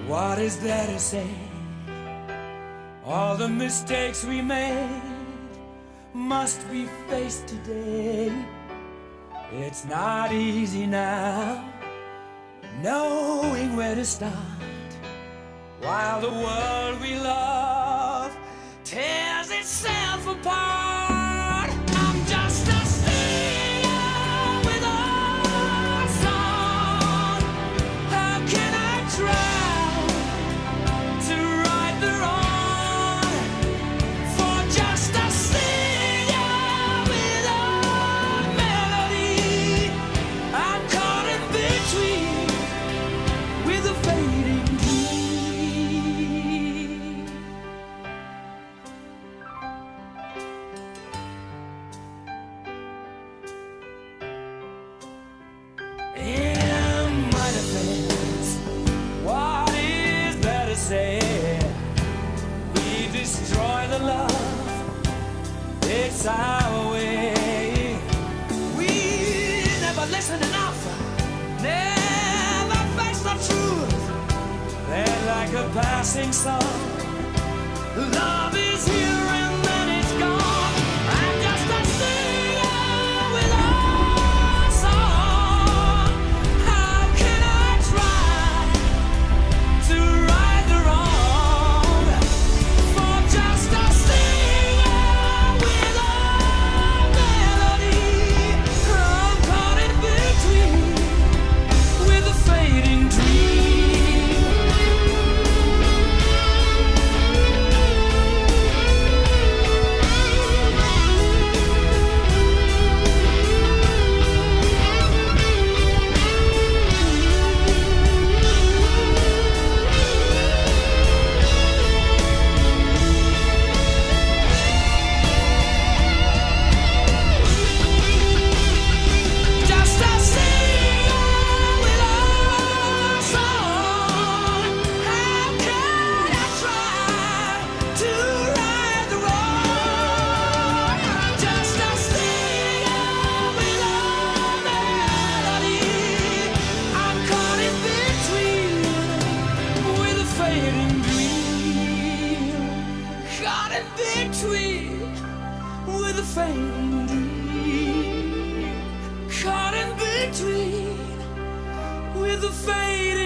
What is there to say? All the mistakes we made must be faced today. It's not easy now, knowing where to start, while the world we love tears itself apart. I'm just a singer with a song. How can I try to right the wrong? For just a singer with a melody, I'm caught in between with a fading dream. In my defense, what is there to say? We destroy the love, it's our way. We never listen enough, never face the truth. They're like a passing song. Love is here and then it's gone. I'm just a singer with a song. How can I try to right the wrong? For just a singer with a melody, I'm caught in between with a fading dream. Just a singer with a song. How can I try to right the wrong? Just a singer with a melody, I'm caught in between with a fading dream. Caught in between with a fading dream. Caught in between with a fading